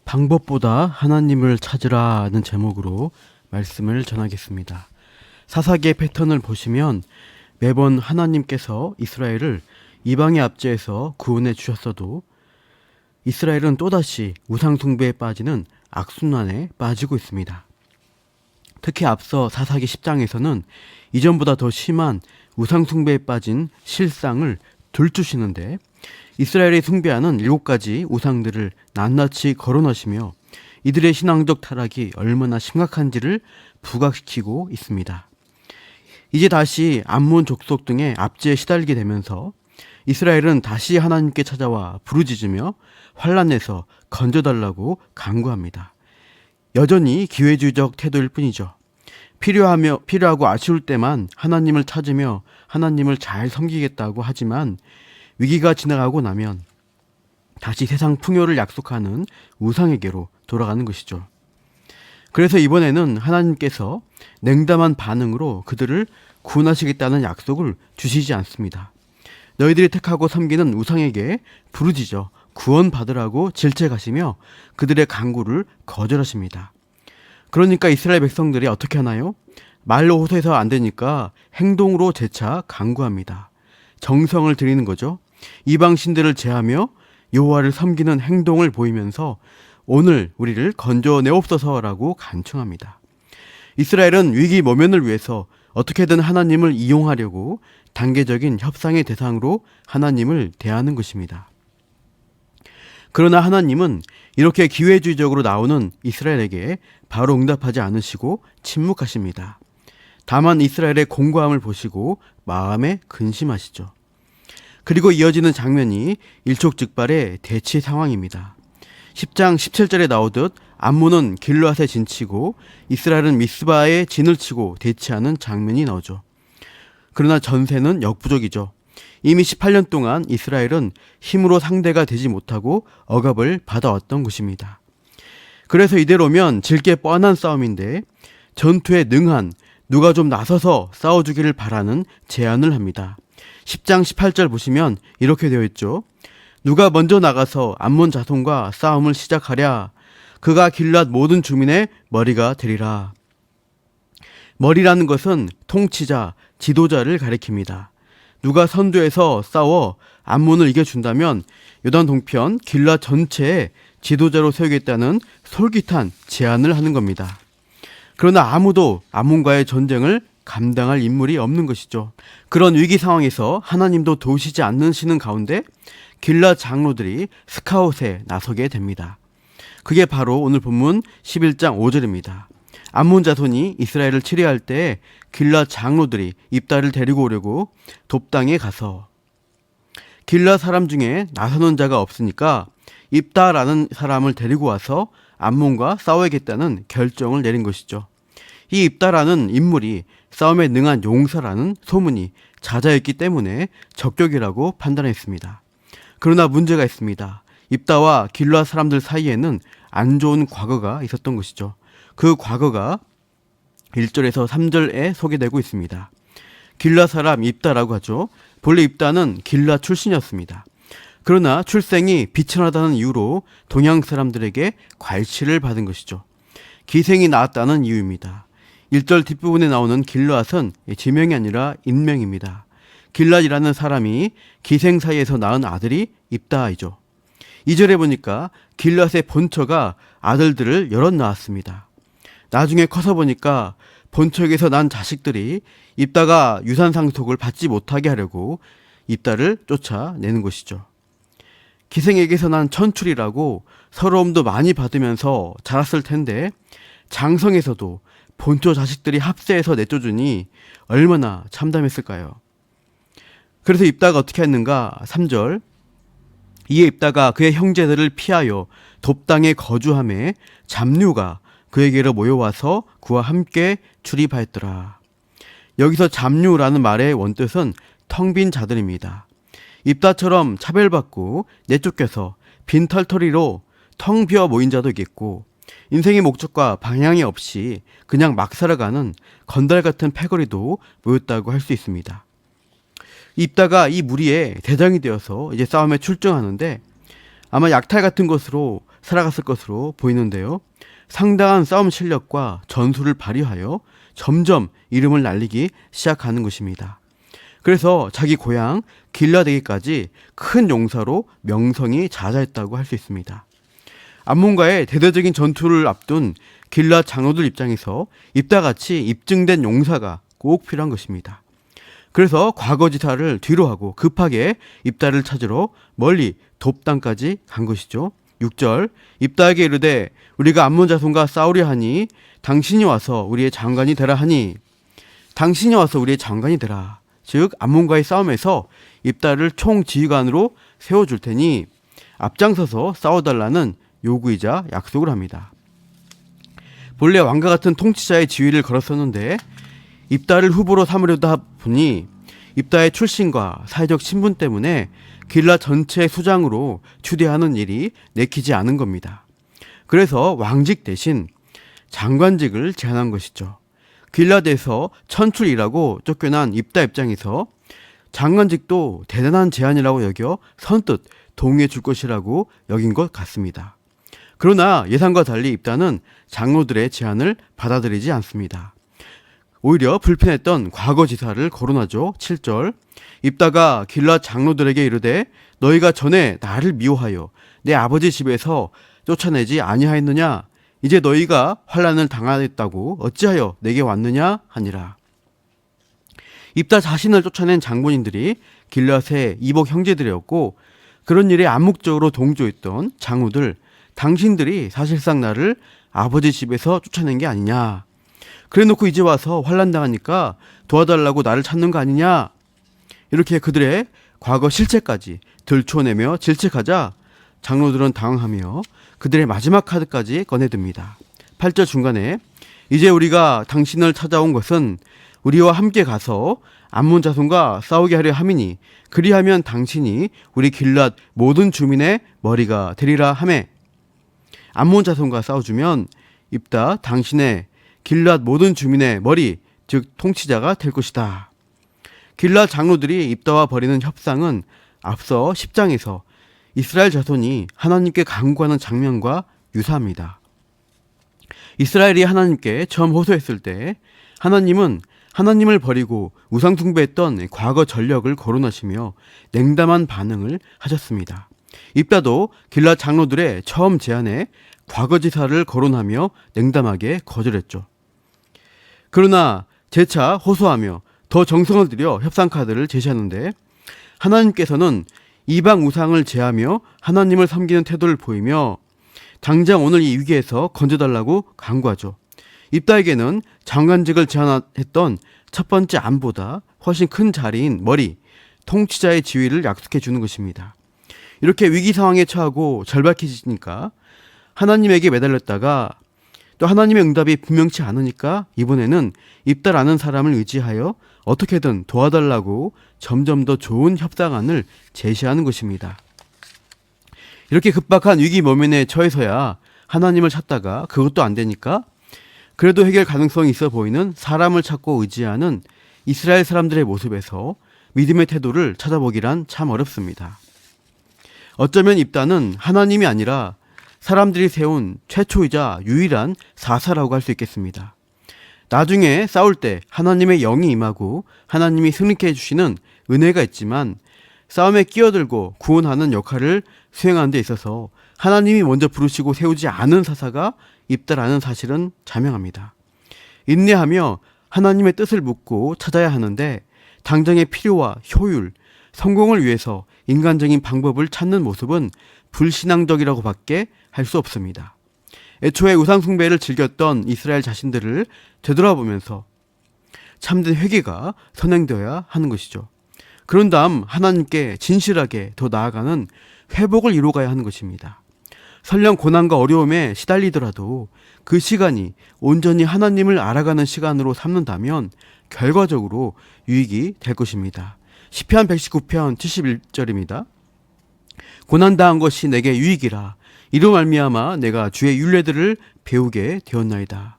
방법보다 하나님을 찾으라는 제목으로 말씀을 전하겠습니다. 사사기의 패턴을 보시면 매번 하나님께서 이스라엘을 이방의 압제에서 구원해 주셨어도 이스라엘은 또다시 우상숭배에 빠지는 악순환에 빠지고 있습니다. 특히 앞서 사사기 10장에서는 이전보다 더 심한 우상숭배에 빠진 실상을 들추시는데 이스라엘이 숭배하는 7가지 우상들을 낱낱이 거론하시며 이들의 신앙적 타락이 얼마나 심각한지를 부각시키고 있습니다. 이제 다시 암몬 족속 등의 압제에 시달리게 되면서 이스라엘은 다시 하나님께 찾아와 부르짖으며 환난에서 건져달라고 간구합니다. 여전히 기회주의적 태도일 뿐이죠. 필요하고 아쉬울 때만 하나님을 찾으며 하나님을 잘 섬기겠다고 하지만 위기가 지나가고 나면 다시 세상 풍요를 약속하는 우상에게로 돌아가는 것이죠. 그래서 이번에는 하나님께서 냉담한 반응으로 그들을 구원하시겠다는 약속을 주시지 않습니다. 너희들이 택하고 섬기는 우상에게 부르짖어 구원받으라고 질책하시며 그들의 간구를 거절하십니다. 그러니까 이스라엘 백성들이 어떻게 하나요? 말로 호소해서 안 되니까 행동으로 재차 간구합니다. 정성을 들이는 거죠. 이방 신들을 제하며 여호와를 섬기는 행동을 보이면서 오늘 우리를 건져내옵소서라고 간청합니다. 이스라엘은 위기 모면을 위해서 어떻게든 하나님을 이용하려고 단계적인 협상의 대상으로 하나님을 대하는 것입니다. 그러나 하나님은 이렇게 기회주의적으로 나오는 이스라엘에게 바로 응답하지 않으시고 침묵하십니다. 다만 이스라엘의 공고함을 보시고 마음에 근심하시죠. 그리고 이어지는 장면이 일촉즉발의 대치 상황입니다. 10장 17절에 나오듯 암몬은 길르앗에 진치고 이스라엘은 미스바에 진을 치고 대치하는 장면이 나오죠. 그러나 전세는 역부족이죠. 이미 18년 동안 이스라엘은 힘으로 상대가 되지 못하고 억압을 받아왔던 것입니다. 그래서 이대로면 질 게 뻔한 싸움인데 전투에 능한 누가 좀 나서서 싸워주기를 바라는 제안을 합니다. 10장 18절 보시면 이렇게 되어 있죠. 누가 먼저 나가서 암몬 자손과 싸움을 시작하랴. 그가 길앗 모든 주민의 머리가 되리라. 머리라는 것은 통치자, 지도자를 가리킵니다. 누가 선두에서 싸워 암몬을 이겨준다면 요단 동편 길앗 전체에 지도자로 세우겠다는 솔깃한 제안을 하는 겁니다. 그러나 아무도 암몬과의 전쟁을 감당할 인물이 없는 것이죠. 그런 위기 상황에서 하나님도 도우시지 않으시는 가운데 길앗 장로들이 스카웃에 나서게 됩니다. 그게 바로 오늘 본문 11장 5절입니다. 암몬 자손이 이스라엘을 치려할 때 길앗 장로들이 입다를 데리고 오려고 돕당에 가서 길앗 사람 중에 나서는 자가 없으니까 입다라는 사람을 데리고 와서 암몬과 싸워야겠다는 결정을 내린 것이죠. 이 입다라는 인물이 싸움에 능한 용사라는 소문이 잦아있기 때문에 적격이라고 판단했습니다. 그러나 문제가 있습니다. 입다와 길앗 사람들 사이에는 안 좋은 과거가 있었던 것이죠. 그 과거가 1절에서 3절에 소개되고 있습니다. 길앗 사람 입다라고 하죠. 본래 입다는 길앗 출신이었습니다. 그러나 출생이 비천하다는 이유로 동양 사람들에게 괄치를 받은 것이죠. 기생이 나왔다는 이유입니다. 1절 뒷부분에 나오는 길앗은 지명이 아니라 인명입니다. 길앗이라는 사람이 기생 사이에서 낳은 아들이 입다이죠. 2절에 보니까 길앗의 본처가 아들들을 여럿 낳았습니다. 나중에 커서 보니까 본처에게서 난 자식들이 입다가 유산 상속을 받지 못하게 하려고 입다를 쫓아내는 것이죠. 기생에게서 난 천출이라고 서러움도 많이 받으면서 자랐을 텐데 장성에서도 본처 자식들이 합세해서 내쫓으니 얼마나 참담했을까요? 그래서 입다가 어떻게 했는가? 3절 이에 입다가 그의 형제들을 피하여 돕당에 거주하매 잡류가 그에게로 모여와서 그와 함께 출입하였더라. 여기서 잡류라는 말의 원뜻은 텅 빈 자들입니다. 입다처럼 차별받고 내쫓겨서 빈털터리로 텅 비어 모인 자도 있겠고 인생의 목적과 방향이 없이 그냥 막 살아가는 건달 같은 패거리도 모였다고 할 수 있습니다. 입다가 이 무리의 대장이 되어서 이제 싸움에 출정하는데 아마 약탈 같은 것으로 살아갔을 것으로 보이는데요. 상당한 싸움 실력과 전술을 발휘하여 점점 이름을 날리기 시작하는 것입니다. 그래서 자기 고향 길라되기까지 큰 용사로 명성이 자자했다고 할 수 있습니다. 암몬과의 대대적인 전투를 앞둔 길라 장로들 입장에서 입다같이 입증된 용사가 꼭 필요한 것입니다. 그래서 과거지사를 뒤로 하고 급하게 입다를 찾으러 멀리 돕단까지 간 것이죠. 6절 입다에게 이르되 우리가 암몬 자손과 싸우려 하니 당신이 와서 우리의 장관이 되라 하니 당신이 와서 우리의 장관이 되라. 즉 암몬과의 싸움에서 입다를 총지휘관으로 세워줄 테니 앞장서서 싸워달라는 요구이자 약속을 합니다. 본래 왕과 같은 통치자의 지위를 걸었었는데 입다를 후보로 삼으려다 보니 입다의 출신과 사회적 신분 때문에 길라 전체의 수장으로 추대하는 일이 내키지 않은 겁니다. 그래서 왕직 대신 장관직을 제안한 것이죠. 길라드에서 천출이라고 쫓겨난 입다 입장에서 장관직도 대단한 제안이라고 여겨 선뜻 동의해 줄 것이라고 여긴 것 같습니다. 그러나 예상과 달리 입다는 장로들의 제안을 받아들이지 않습니다. 오히려 불편했던 과거지사를 거론하죠. 7절 입다가 길라 장로들에게 이르되 너희가 전에 나를 미워하여 내 아버지 집에서 쫓아내지 아니하였느냐 이제 너희가 환난을 당하였다고 어찌하여 내게 왔느냐 하니라. 입다 자신을 쫓아낸 장본인들이 길앗의 이복 형제들이었고 그런 일에 암묵적으로 동조했던 장로들 당신들이 사실상 나를 아버지 집에서 쫓아낸 게 아니냐. 그래놓고 이제 와서 환난당하니까 도와달라고 나를 찾는 거 아니냐. 이렇게 그들의 과거 실체까지 들춰내며 질책하자 장로들은 당황하며 그들의 마지막 카드까지 꺼내듭니다. 8절 중간에 이제 우리가 당신을 찾아온 것은 우리와 함께 가서 암몬 자손과 싸우게 하려 함이니 그리하면 당신이 우리 길랏 모든 주민의 머리가 되리라 하매 암몬 자손과 싸워주면 입다 당신의 길랏 모든 주민의 머리 즉 통치자가 될 것이다. 길랏 장로들이 입다와 벌이는 협상은 앞서 10장에서 이스라엘 자손이 하나님께 간구하는 장면과 유사합니다. 이스라엘이 하나님께 처음 호소했을 때 하나님은 하나님을 버리고 우상 숭배했던 과거 전력을 거론하시며 냉담한 반응을 하셨습니다. 입다도 길랏 장로들의 처음 제안에 과거지사를 거론하며 냉담하게 거절했죠. 그러나 재차 호소하며 더 정성을 들여 협상 카드를 제시하는데 하나님께서는 이방 우상을 제하며 하나님을 섬기는 태도를 보이며 당장 오늘 이 위기에서 건져달라고 간구하죠. 입다에게는 장관직을 제안했던 첫 번째 암보다 훨씬 큰 자리인 머리, 통치자의 지위를 약속해 주는 것입니다. 이렇게 위기 상황에 처하고 절박해지니까 하나님에게 매달렸다가 또 하나님의 응답이 분명치 않으니까 이번에는 입다라는 사람을 의지하여 어떻게든 도와달라고 점점 더 좋은 협상안을 제시하는 것입니다. 이렇게 급박한 위기 모면에 처해서야 하나님을 찾다가 그것도 안 되니까 그래도 해결 가능성이 있어 보이는 사람을 찾고 의지하는 이스라엘 사람들의 모습에서 믿음의 태도를 찾아보기란 참 어렵습니다. 어쩌면 입다는 하나님이 아니라 사람들이 세운 최초이자 유일한 사사라고 할 수 있겠습니다. 나중에 싸울 때 하나님의 영이 임하고 하나님이 승리케 해주시는 은혜가 있지만 싸움에 끼어들고 구원하는 역할을 수행하는 데 있어서 하나님이 먼저 부르시고 세우지 않은 사사가 입다라는 사실은 자명합니다. 인내하며 하나님의 뜻을 묻고 찾아야 하는데 당장의 필요와 효율, 성공을 위해서 인간적인 방법을 찾는 모습은 불신앙적이라고 밖에 할 수 없습니다. 애초에 우상숭배를 즐겼던 이스라엘 자신들을 되돌아보면서 참된 회개가 선행되어야 하는 것이죠. 그런 다음 하나님께 진실하게 더 나아가는 회복을 이루어가야 하는 것입니다. 설령 고난과 어려움에 시달리더라도 그 시간이 온전히 하나님을 알아가는 시간으로 삼는다면 결과적으로 유익이 될 것입니다. 시편 119편 71절입니다. 고난당한 것이 내게 유익이라 이로 말미암아 내가 주의 율례들을 배우게 되었나이다.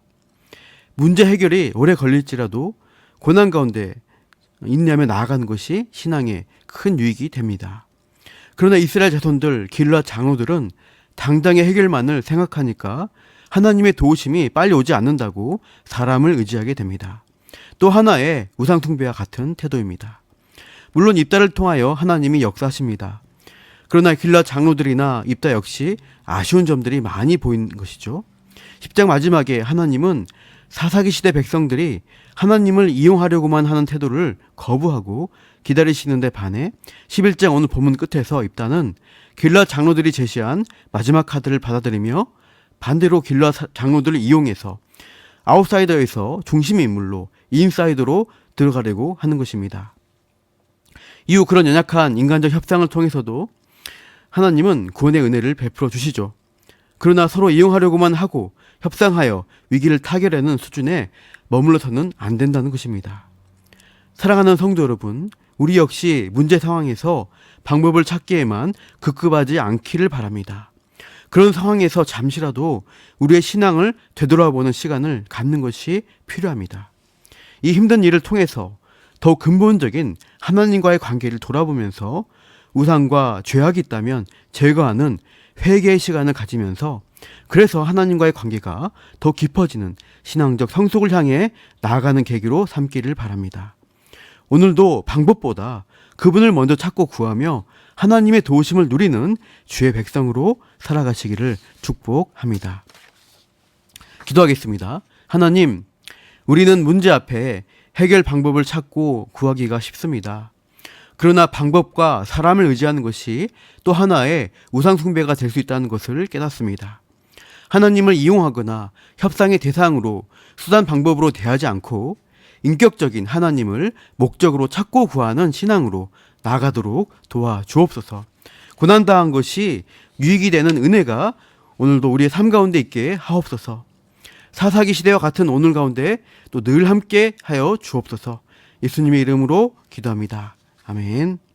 문제 해결이 오래 걸릴지라도 고난 가운데 인내하며 나아가는 것이 신앙에 큰 유익이 됩니다. 그러나 이스라엘 자손들 길랏 장로들은 당장의 해결만을 생각하니까 하나님의 도우심이 빨리 오지 않는다고 사람을 의지하게 됩니다. 또 하나의 우상 숭배와 같은 태도입니다. 물론 입다를 통하여 하나님이 역사하십니다. 그러나 길라 장로들이나 입다 역시 아쉬운 점들이 많이 보이는 것이죠. 10장 마지막에 하나님은 사사기 시대 백성들이 하나님을 이용하려고만 하는 태도를 거부하고 기다리시는데 반해 11장 오늘 본문 끝에서 입다는 길라 장로들이 제시한 마지막 카드를 받아들이며 반대로 길라 장로들을 이용해서 아웃사이더에서 중심 인물로 인사이더로 들어가려고 하는 것입니다. 이후 그런 연약한 인간적 협상을 통해서도 하나님은 구원의 은혜를 베풀어 주시죠. 그러나 서로 이용하려고만 하고 협상하여 위기를 타결하는 수준에 머물러서는 안 된다는 것입니다. 사랑하는 성도 여러분, 우리 역시 문제 상황에서 방법을 찾기에만 급급하지 않기를 바랍니다. 그런 상황에서 잠시라도 우리의 신앙을 되돌아보는 시간을 갖는 것이 필요합니다. 이 힘든 일을 통해서 더 근본적인 하나님과의 관계를 돌아보면서 우상과 죄악이 있다면 제거하는 회개의 시간을 가지면서 그래서 하나님과의 관계가 더 깊어지는 신앙적 성숙을 향해 나아가는 계기로 삼기를 바랍니다. 오늘도 방법보다 그분을 먼저 찾고 구하며 하나님의 도우심을 누리는 주의 백성으로 살아가시기를 축복합니다. 기도하겠습니다. 하나님, 우리는 문제 앞에 해결 방법을 찾고 구하기가 쉽습니다. 그러나 방법과 사람을 의지하는 것이 또 하나의 우상 숭배가 될 수 있다는 것을 깨닫습니다. 하나님을 이용하거나 협상의 대상으로 수단 방법으로 대하지 않고 인격적인 하나님을 목적으로 찾고 구하는 신앙으로 나아가도록 도와주옵소서. 고난당한 것이 유익이 되는 은혜가 오늘도 우리의 삶 가운데 있게 하옵소서. 사사기 시대와 같은 오늘 가운데 또 늘 함께 하여 주옵소서. 예수님의 이름으로 기도합니다. 아멘.